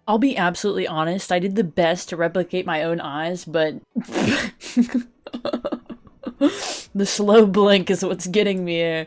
I'll be absolutely honest, I did the best to replicate my own eyes, but the slow blink is what's getting me here.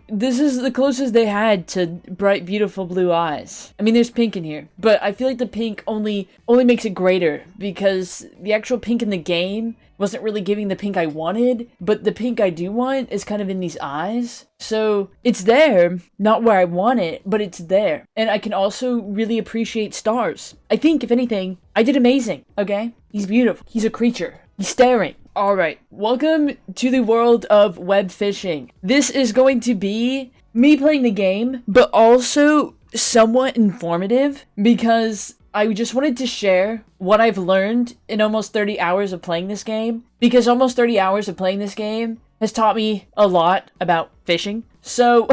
This is the closest they had to bright, beautiful blue eyes. I mean, there's pink in here, but I feel like the pink only makes it greater because the actual pink in the game wasn't really giving the pink I wanted, but the pink I do want is kind of in these eyes. So it's there, not where I want it, but it's there. And I can also really appreciate stars. I think, if anything, I did amazing, okay? He's beautiful. He's a creature. He's staring. Alright, welcome to the world of web fishing. This is going to be me playing the game, but also somewhat informative because I just wanted to share what I've learned in almost 30 hours of playing this game, because almost 30 hours of playing this game has taught me a lot about fishing. So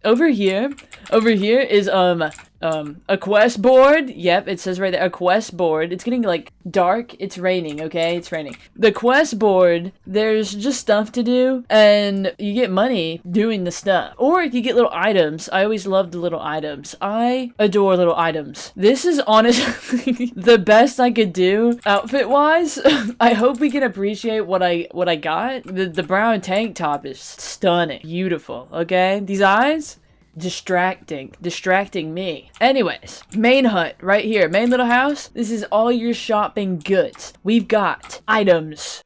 over here is a quest board. Yep, it says right there, a quest board. It's getting like dark. It's raining, okay? It's raining. The quest board, there's just stuff to do and you get money doing the stuff. Or you get little items. I always love the little items. I adore little items. This is honestly the best I could do outfit wise. I hope we can appreciate what I got. The brown tank top is stunning. Beautiful, okay? These eyes, distracting me. Anyways, main hut right here, main little house. This is all your shopping goods. We've got items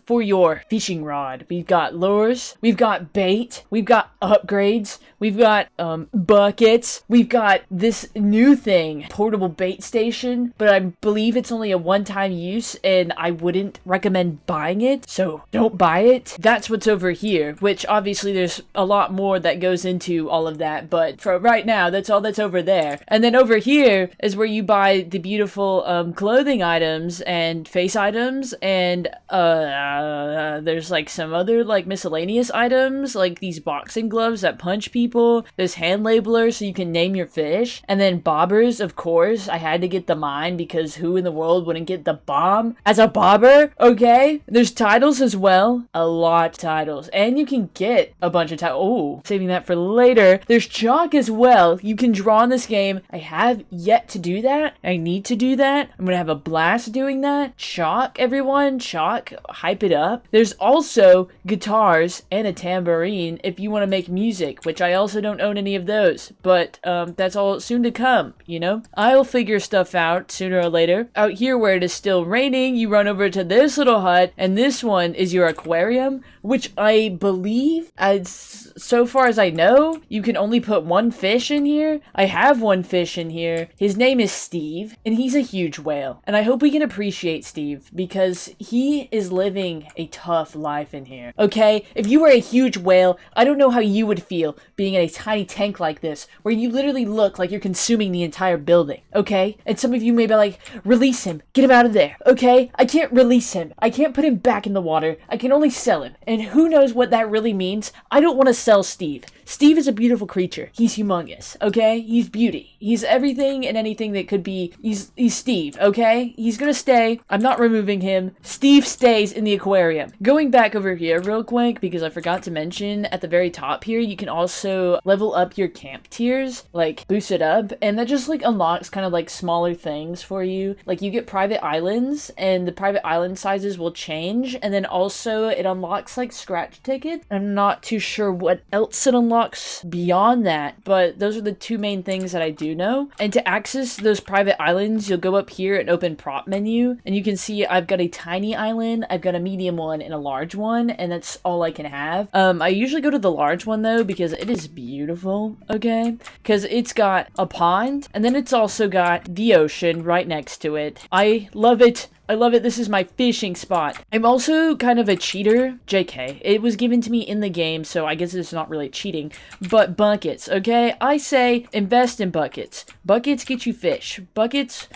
for your fishing rod. We've got lures, we've got bait, we've got upgrades, we've got buckets, we've got this new thing, portable bait station, but I believe it's only a one-time use and I wouldn't recommend buying it, so don't buy it. That's what's over here, which obviously there's a lot more that goes into all of that. But for right now, that's all that's over there. And then over here is where you buy the beautiful clothing items and face items, and there's like some other like miscellaneous items, like these boxing gloves that punch people. There's hand labelers so you can name your fish, and then bobbers. Of course, I had to get the mine because who in the world wouldn't get the bomb as a bobber? Okay, there's titles as well, a lot of titles, and you can get a bunch of titles. Oh, saving that for later. There's chalk as well. You can draw in this game. I have yet to do that. I need to do that. I'm gonna have a blast doing that. Chalk, everyone. Chalk. Hype it up. There's also guitars and a tambourine if you want to make music, which I also don't own any of those. But that's all soon to come, you know? I'll figure stuff out sooner or later. Out here where it is still raining, you run over to this little hut, and this one is your aquarium, which I believe, as so far as I know, you can only put one fish in here. I have one fish in here. His name is Steve, and he's a huge whale. And I hope we can appreciate Steve because he is living a tough life in here. Okay? If you were a huge whale, I don't know how you would feel being in a tiny tank like this, where you literally look like you're consuming the entire building. Okay? And some of you may be like, release him. Get him out of there. Okay? I can't release him. I can't put him back in the water. I can only sell him. And who knows what that really means? I don't want to sell Steve. Steve is a beautiful creature. He's humongous, okay? He's beauty. He's everything and anything that could be. He's Steve, okay? He's gonna stay. I'm not removing him. Steve stays in the aquarium. Going back over here real quick, because I forgot to mention, at the very top here, you can also level up your camp tiers, like boost it up, and that just like unlocks kind of like smaller things for you. Like you get private islands, and the private island sizes will change, and then also it unlocks like scratch tickets. I'm not too sure what else it unlocks beyond that, but those are the two main things that I do know. And to access those private islands, you'll go up here and open prop menu, and you can see I've got a tiny island, I've got a medium one, and a large one, and that's all I can have. I usually go to the large one though because it is beautiful, okay? Because it's got a pond, and then it's also got the ocean right next to it. I love it. I love it. This is my fishing spot. I'm also kind of a cheater. JK. It was given to me in the game, so I guess it's not really cheating. But buckets, okay? I say invest in buckets. Buckets get you fish. Buckets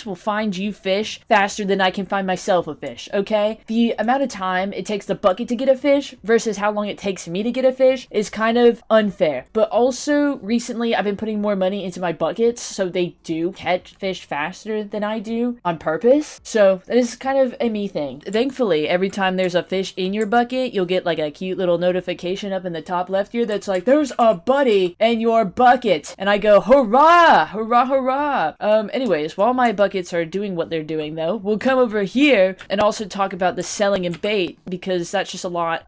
will find you fish faster than I can find myself a fish, okay? The amount of time it takes the bucket to get a fish versus how long it takes me to get a fish is kind of unfair. But also, recently, I've been putting more money into my buckets, so they do catch fish faster than I do on purpose. So that is kind of a me thing. Thankfully, every time there's a fish in your bucket, you'll get like a cute little notification up in the top left here that's like, there's a buddy in your bucket. And I go, hurrah, hurrah, hurrah. Anyways, while my buckets are doing what they're doing though, we'll come over here and also talk about the selling and bait, because that's just a lot.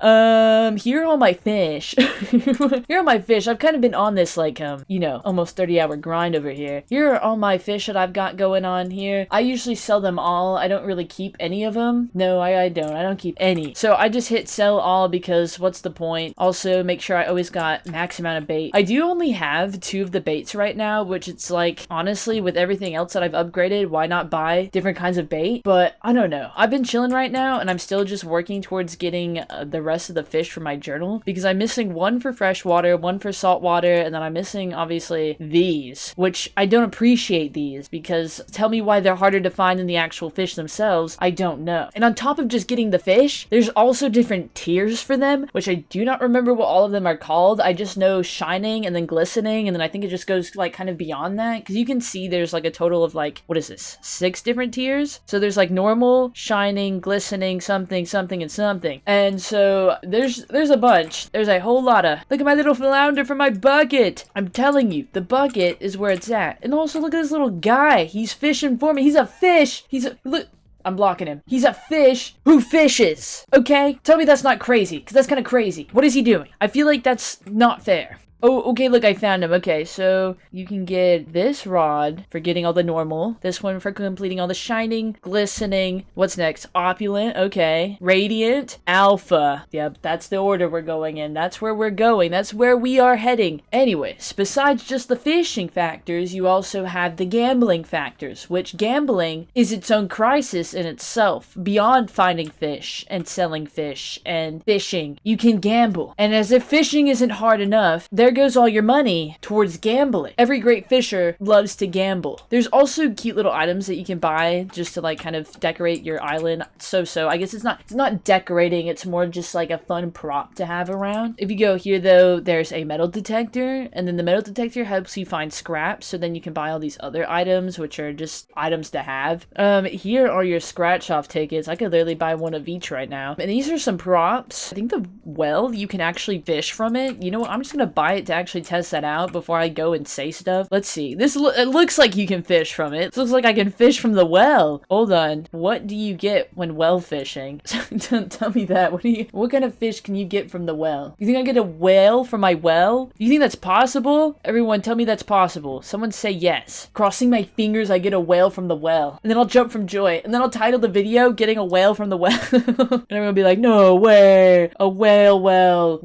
Here are all my fish. Here are my fish. I've kind of been on this like, you know, almost 30-hour grind over here. Here are all my fish that I've got going on here. I usually sell them all. I don't really keep any of them. No, I don't. I don't keep any. So I just hit sell all because what's the point? Also, make sure I always got max amount of bait. I do only have 2 of the baits right now, which it's like, honestly, with everything else that I've upgraded, why not buy different kinds of bait? But I don't know. I've been chilling right now and I'm still just working towards getting the rest of the fish for my journal, because I'm missing 1 for freshwater, 1 for saltwater, and then I'm missing obviously these, which I don't appreciate these, because tell me why they're harder to find than the actual fish themselves. I don't know. And on top of just getting the fish, there's also different tiers for them, which I do not remember what all of them are called. I just know shining and then glistening, and then I think it just goes like kind of beyond that, because you can see there's like a total of like, what is this, 6 different tiers? So there's like normal, shining, glistening, something, something, and something. And so there's a bunch. There's a whole lot of, look at my little flounder from my bucket. I'm telling you, the bucket is where it's at. And also look at this little guy. He's fishing for me. He's a fish. Look. I'm blocking him. He's a fish who fishes. Okay? Tell me that's not crazy, because that's kind of crazy. What is he doing? I feel like that's not fair. Oh, okay, look, I found him. Okay, so you can get this rod for getting all the normal. This one for completing all the shining, glistening. What's next? Opulent. Okay. Radiant. Alpha. Yep, that's the order we're going in. That's where we're going. That's where we are heading. Anyways, besides just the fishing factors, you also have the gambling factors, which gambling is its own crisis in itself. Beyond finding fish and selling fish and fishing, you can gamble. And as if fishing isn't hard enough, there goes all your money towards gambling. Every great fisher loves to gamble. There's also cute little items that you can buy just to like kind of decorate your island. So I guess it's not decorating, it's more just like a fun prop to have around. If you go here though, there's a metal detector, and then the metal detector helps you find scraps, so then you can buy all these other items, which are just items to have. Here are your scratch off tickets. I could literally buy 1 of each right now. And these are some props. I think the well, you can actually fish from it. You know what? I'm just gonna buy it to actually test that out before I go and say stuff. Let's see. It looks like you can fish from it. This looks like I can fish from the well. Hold on. What do you get when well fishing? Tell me that. What kind of fish can you get from the well? You think I get a whale from my well? Do you think that's possible? Everyone, tell me that's possible. Someone say yes. Crossing my fingers, I get a whale from the well. And then I'll jump from joy. And then I'll title the video, Getting a Whale from the Well. And everyone will be like, no way. A whale.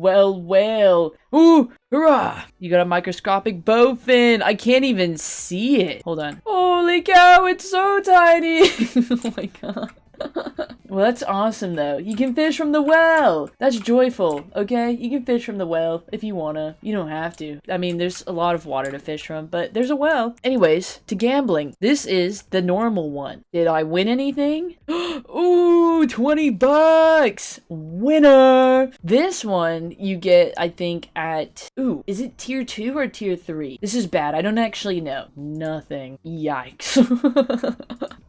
Ooh, hurrah! You got a microscopic bowfin. I can't even see it. Hold on. Holy cow, it's so tiny. Oh my god. Well, that's awesome though. You can fish from the well. That's joyful, okay? You can fish from the well if you wanna. You don't have to. I mean, there's a lot of water to fish from, but there's a well. Anyways, to gambling. This is the normal one. Did I win anything? Ooh, 20 bucks! Winner! This one you get, I think, at... Ooh, is it tier 2 or tier 3? This is bad. I don't actually know. Nothing. Yikes.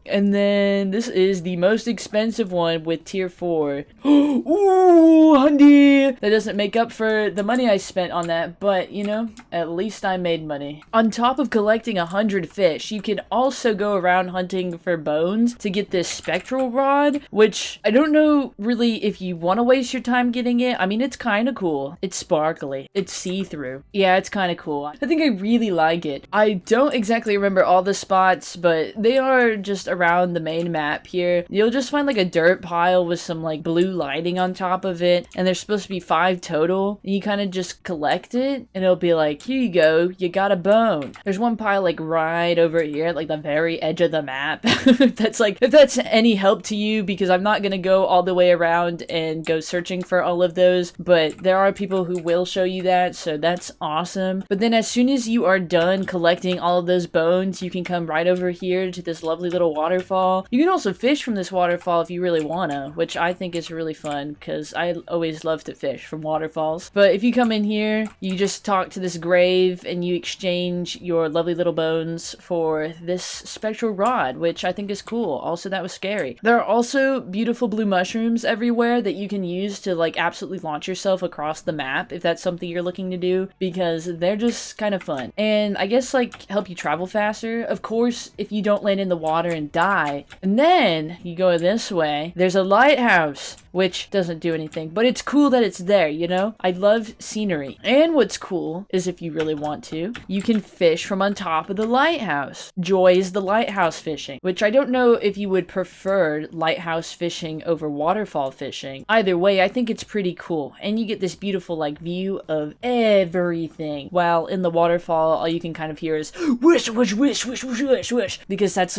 And then this is the most expensive one with tier 4. Ooh, Hundy! That doesn't make up for the money I spent on that, but, you know, at least I made money. On top of collecting 100 fish, you can also go around hunting for bones to get this spectral rod, which I don't know really if you want to waste your time getting it. I mean, it's kind of cool. It's sparkly. It's see-through. Yeah, it's kind of cool. I think I really like it. I don't exactly remember all the spots, but they are just around the main map here. You'll just find like a dirt pile with some like blue lighting on top of it, and there's supposed to be 5 total, and you kind of just collect it and it'll be like, here you go, you got a bone. There's one pile like right over here at like the very edge of the map. If that's any help to you, because I'm not gonna go all the way around and go searching for all of those, but there are people who will show you that, so that's awesome. But then as soon as you are done collecting all of those bones, you can come right over here to this lovely little water waterfall. You can also fish from this waterfall if you really wanna, which I think is really fun because I always love to fish from waterfalls. But if you come in here, you just talk to this grave and you exchange your lovely little bones for this spectral rod, which I think is cool. Also, that was scary. There are also beautiful blue mushrooms everywhere that you can use to like absolutely launch yourself across the map if that's something you're looking to do, because they're just kind of fun. And I guess like help you travel faster. Of course, if you don't land in the water and die, and then you go this way, there's a lighthouse, which doesn't do anything, but it's cool that it's there, you know? I love scenery. And what's cool is if you really want to, you can fish from on top of the lighthouse. Joy is the lighthouse fishing, which I don't know if you would prefer lighthouse fishing over waterfall fishing. Either way, I think it's pretty cool. And you get this beautiful like view of everything. While in the waterfall, all you can kind of hear is whoosh, whoosh, whoosh, whoosh, whoosh, whoosh, whoosh, because that's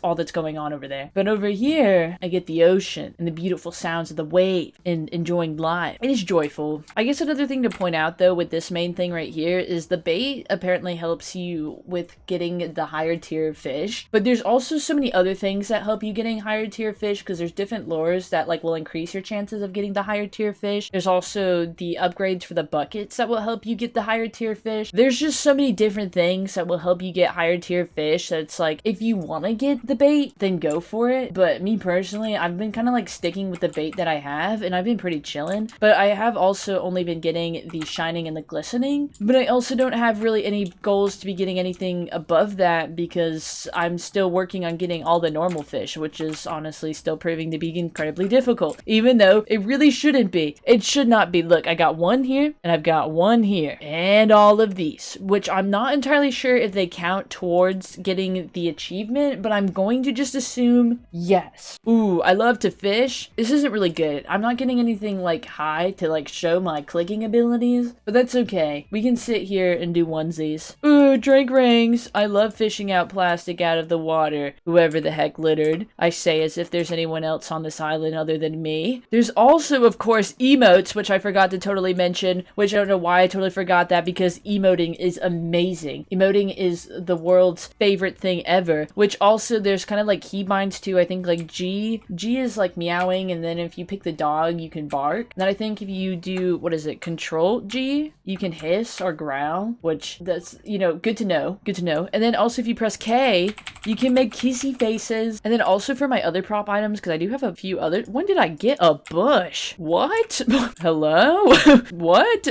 all that's going on over there. But over here, I get the ocean and the beautiful sounds of the wave and enjoying life. It is joyful. I guess another thing to point out though with this main thing right here is the bait apparently helps you with getting the higher tier fish, but there's also so many other things that help you getting higher tier fish, because there's different lures that like will increase your chances of getting the higher tier fish. There's also the upgrades for the buckets that will help you get the higher tier fish. There's just so many different things that will help you get higher tier fish that's like, if you want to get the bait, then go for it. But me personally, I've been kind of like sticking with the bait that I have, and I've been pretty chilling. But I have also only been getting the shining and the glistening, but I also don't have really any goals to be getting anything above that because I'm still working on getting all the normal fish, which is honestly still proving to be incredibly difficult, even though it really shouldn't be. It should not be. Look, I got one here and I've got one here and all of these, which I'm not entirely sure if they count towards getting the achievement, but I'm going to just assume yes. Ooh, I love to fish. This isn't really good. I'm not getting anything like high to like show my clicking abilities, but that's okay. We can sit here and do onesies. Ooh, drink rings. I love fishing out plastic out of the water. Whoever the heck littered. I say as if there's anyone else on this island other than me. There's also, of course, emotes, which I forgot to totally mention, which I don't know why I totally forgot that, because emoting is amazing. Emoting is the world's favorite thing ever, which also there's kind of like keybinds too. I think like G is like meowing, and then if you pick the dog, you can bark. And then I think if you do, what is it, Control G, you can hiss or growl, which that's, you know, good to know. Good to know. And then also if you press K, you can make kissy faces. And then also for my other prop items, because I do have a few other. When did I get a bush? What? Hello? What?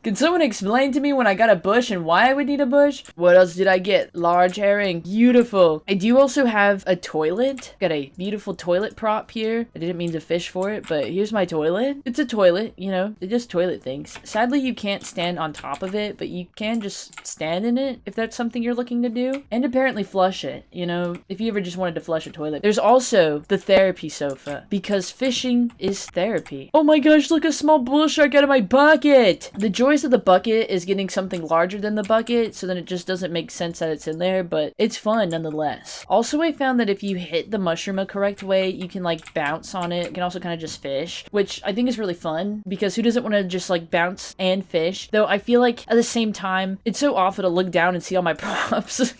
Can someone explain to me when I got a bush and why I would need a bush? What else did I get? Large herring. Beautiful. I do also have a toilet. Got a beautiful toilet prop here. I didn't mean to fish for it, but here's my toilet. It's a toilet, you know, it just toilet things. Sadly, you can't stand on top of it, but you can just stand in it if that's something you're looking to do. And apparently flush it, you know, if you ever just wanted to flush a toilet. There's also the therapy sofa, because fishing is therapy. Oh my gosh, look, a small bull shark out of my bucket! The joys of the bucket is getting something larger than the bucket, so then it just doesn't make sense that it's in there, but it's fun nonetheless. Also, I found that if you hit the mushroom a correct way, you can like bounce on it. You can also kind of just fish, which I think is really fun, because who doesn't want to just like bounce and fish? Though I feel like at the same time, it's so awful to look down and see all my props.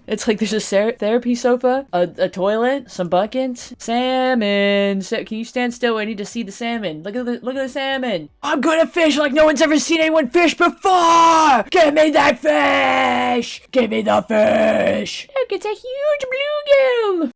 It's like there's a therapy sofa, a toilet, some buckets, salmon. Can you stand still? I need to see the salmon. Look at the salmon. I'm gonna fish like no one's ever seen anyone fish before. Give me that fish. Give me the fish. Look, it's a huge bluegill.